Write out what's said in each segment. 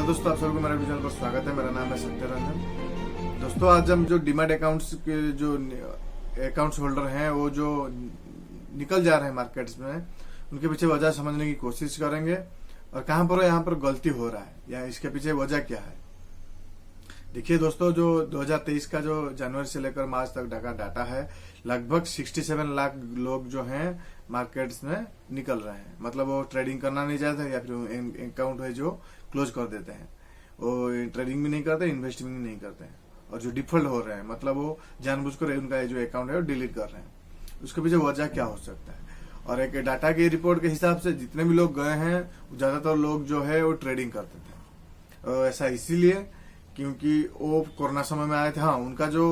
Hello दोस्तों, आप सभी को मेरे चैनल पर स्वागत है। मेरा नाम है सत्यरंजन। दोस्तों, आज हम जो डीमैट अकाउंट्स के जो अकाउंट्स होल्डर हैं वो जो निकल जा रहे हैं मार्केट्स में, उनके पीछे वजह समझने की कोशिश करेंगे और कहां पर यहाँ पर गलती हो रहा है या इसके पीछे वजह क्या है। देखिए दोस्तों, जो 2023 का जो जनवरी से लेकर मार्च तक का डाटा है, लगभग 67 लाख लोग जो हैं मार्केट्स में निकल रहे हैं। मतलब वो ट्रेडिंग करना नहीं चाहते या फिर अकाउंट है जो क्लोज कर देते हैं, वो ट्रेडिंग भी नहीं करते, इन्वेस्टिंग भी नहीं करते हैं। और जो डिफॉल्ट हो रहे हैं, मतलब वो जानबूझकर उनका जो अकाउंट है वो डिलीट कर रहे हैं। उसके पीछे वजह क्या हो सकता है? और एक डाटा की रिपोर्ट के हिसाब से जितने भी लोग गए हैं, ज्यादातर लोग जो है वो ट्रेडिंग करते थे। ऐसा इसीलिए क्योंकि वो कोरोना समय में आए थे। हाँ, उनका जो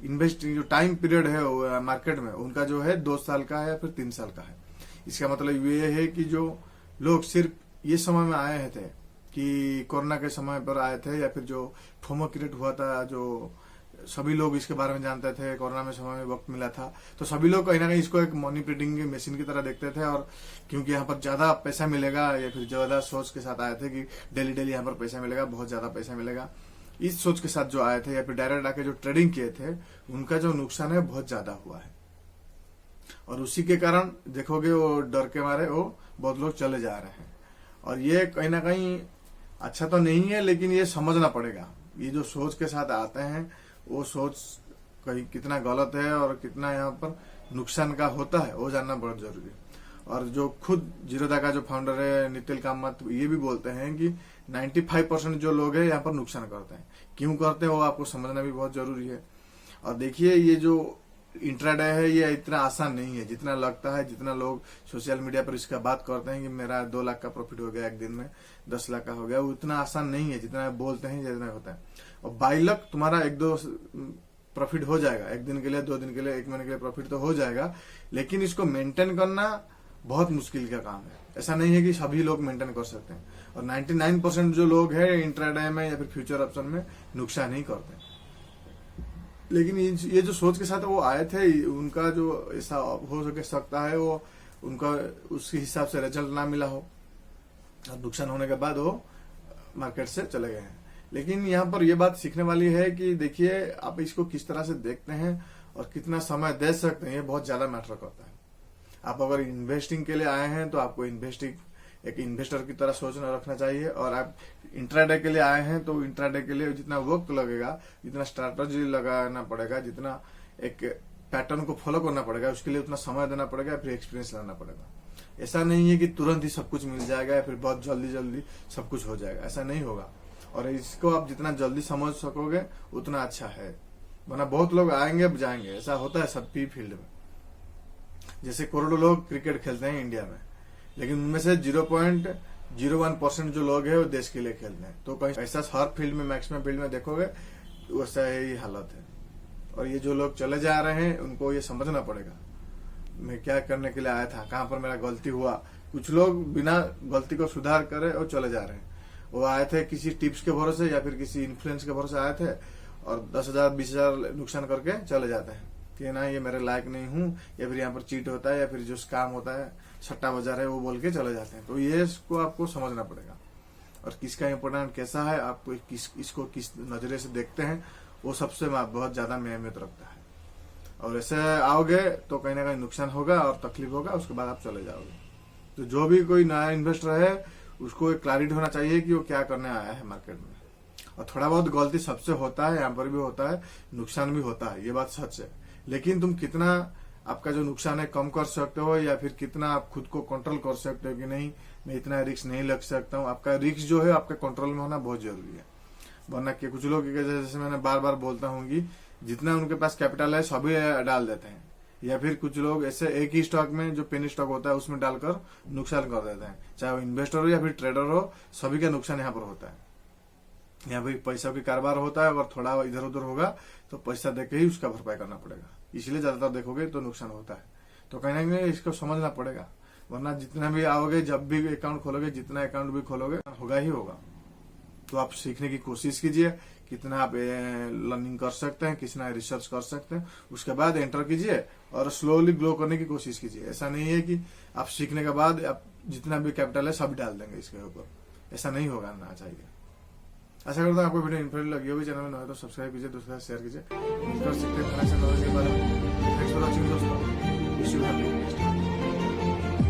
इन्वेस्टिंग जो टाइम पीरियड है मार्केट में, उनका जो है 2 साल का है या फिर 3 साल का है। इसका मतलब ये है कि जो लोग सिर्फ ये समय में आए थे कि कोरोना के समय पर आए थे, या फिर जो फोमो क्रिएट हुआ था, जो सभी लोग इसके बारे में जानते थे, कोरोना में समय में वक्त मिला था, तो सभी लोग कहीं ना कहीं इसको एक मनी प्रिंटिंग मशीन की तरह देखते थे। और क्योंकि यहाँ पर ज्यादा पैसा मिलेगा, या फिर ज्यादा सोच के साथ आए थे कि डेली डेली यहाँ पर पैसा मिलेगा, बहुत ज्यादा पैसा मिलेगा, इस सोच के साथ जो आए थे, या फिर डायरेक्ट आके जो ट्रेडिंग किए थे, उनका जो नुकसान है बहुत ज्यादा हुआ है। और उसी के कारण देखोगे वो डर के मारे वो बहुत लोग चले जा रहे हैं। और ये कहीं ना कहीं अच्छा तो नहीं है, लेकिन ये समझना पड़ेगा। ये जो सोच के साथ आते हैं, वो सोच कहीं कितना गलत है और कितना यहाँ पर नुकसान का होता है, वो जानना बहुत जरूरी है। और जो खुद जीरोधा का जो फाउंडर है नितिन कामत, ये भी बोलते हैं कि 95% जो लोग हैं यहाँ पर नुकसान करते हैं। क्यों करते हैं वो आपको समझना भी बहुत जरूरी है। और देखिए, ये जो इंट्राडे है ये इतना आसान नहीं है जितना लगता है। जितना लोग सोशल मीडिया पर इसका बात करते हैं कि मेरा 2 लाख का प्रॉफिट हो गया एक दिन में, 10 लाख का हो गया, वो इतना आसान नहीं है जितना बोलते हैं, जितना होता है। और 22 लाख तुम्हारा 1-2 प्रॉफिट हो जाएगा, एक दिन के लिए, 2 दिन के लिए, 1 महीने के लिए प्रॉफिट तो हो जाएगा, लेकिन इसको मेंटेन करना बहुत मुश्किल का काम है। ऐसा नहीं है कि सभी लोग मेंटेन कर सकते हैं। और 99% जो लोग हैं इंट्राडे में या फिर फ्यूचर ऑप्शन में नुकसान ही करते हैं। लेकिन ये जो सोच के साथ वो आए थे, उनका जो ऐसा हो सकता है वो उनका उसके हिसाब से रिजल्ट ना मिला हो और नुकसान होने के बाद वो मार्केट से चले गए हैं। लेकिन यहाँ पर ये बात सीखने वाली है कि देखिए, आप इसको किस तरह से देखते हैं और कितना समय दे सकते हैं, ये बहुत ज्यादा मैटर करता है। आप अगर इन्वेस्टिंग के लिए आए हैं तो आपको इन्वेस्टिंग एक इन्वेस्टर की तरह सोचना रखना चाहिए। और आप इंट्राडे के लिए आए हैं तो इंट्राडे के लिए जितना वक्त लगेगा, जितना स्ट्रैटेजी लगाना पड़ेगा, जितना एक पैटर्न को फॉलो करना पड़ेगा, उसके लिए उतना समय देना पड़ेगा, फिर एक्सपीरियंस लाना पड़ेगा। ऐसा नहीं है कि तुरंत ही सब कुछ मिल जाएगा या फिर बहुत जल्दी जल्दी सब कुछ हो जाएगा, ऐसा नहीं होगा। और इसको आप जितना जल्दी समझ सकोगे उतना अच्छा है, वरना बहुत लोग आएंगे जाएंगे। ऐसा होता है सबकी फील्ड में। जैसे करोड़ों लोग क्रिकेट खेलते हैं इंडिया में, लेकिन उनमें से 0.01% जो लोग हैं वो देश के लिए खेलते हैं। तो कहीं ऐसा हर फील्ड में, मैक्सिमम फील्ड में देखोगे वैसा ही हालत है। और ये जो लोग चले जा रहे हैं, उनको ये समझना पड़ेगा मैं क्या करने के लिए आया था, कहाँ पर मेरा गलती हुआ। कुछ लोग बिना गलती को सुधार करे और चले जा रहे हैं। वो आए थे किसी टिप्स के भरोसे या फिर किसी इन्फ्लुएंस के भरोसे आए थे और 10,000 20,000 नुकसान करके चले जाते हैं कि ना ये मेरे लायक नहीं हूँ, या फिर यहाँ पर चीट होता है, या फिर जो स्कैम होता है, सट्टा बाजार है, वो बोल के चले जाते हैं। तो ये इसको आपको समझना पड़ेगा। और किसका इम्पोर्टेंट कैसा है, आपको इसको किस नजरिए से देखते हैं, वो सबसे बहुत ज्यादा अहमियत रखता है। और ऐसे आओगे तो कहीं ना कहीं नुकसान होगा और तकलीफ होगा, उसके बाद आप चले जाओगे। तो जो भी कोई नया इन्वेस्टर है, उसको एक क्लैरिटी होना चाहिए कि वो क्या करने आया है मार्केट में। और थोड़ा बहुत गलती सबसे होता है, यहाँ पर भी होता है, नुकसान भी होता है, ये बात सच है। लेकिन तुम कितना आपका जो नुकसान है कम कर सकते हो, या फिर कितना आप खुद को कंट्रोल कर सकते हो कि नहीं मैं इतना रिस्क नहीं लग सकता हूँ। आपका रिस्क जो है आपके कंट्रोल में होना बहुत जरूरी है। वरना कि कुछ लोग जैसे मैंने बार बार बोलता हूँ कि जितना उनके पास कैपिटल है सभी डाल देते हैं, या फिर कुछ लोग ऐसे एक ही स्टॉक में जो पेनी स्टॉक होता है उसमें डालकर नुकसान कर देते हैं। चाहे वो इन्वेस्टर हो या फिर ट्रेडर हो, सभी का नुकसान यहाँ पर होता है। यहाँ पे पैसा की कारोबार होता है, अगर थोड़ा इधर उधर होगा तो पैसा देके ही उसका भरपाई करना पड़ेगा। इसलिए ज्यादातर देखोगे तो नुकसान होता है। तो कहीं ना कहीं इसको समझना पड़ेगा, वरना जितना भी आओगे, जब भी अकाउंट खोलोगे, जितना अकाउंट भी खोलोगे, होगा ही होगा। तो आप सीखने की कोशिश कीजिए, कितना आप लर्निंग कर सकते हैं, कितना रिसर्च कर सकते हैं, उसके बाद एंटर कीजिए और स्लोली ग्रो करने की कोशिश कीजिए। ऐसा नहीं है कि आप सीखने के बाद आप जितना भी कैपिटल है सब डाल देंगे इसके ऊपर, ऐसा नहीं होगा ना चाहिए। आशा करता हूँ आपको वीडियो इन्फॉर्मेटिव लगी होगी। चैनल में नए हो तो सब्सक्राइब कीजिए, दूसरे शेयर कीजिए। मिलकर सीखते हैं फाइनेंशियल नॉलेज के बारे में। थैंक्स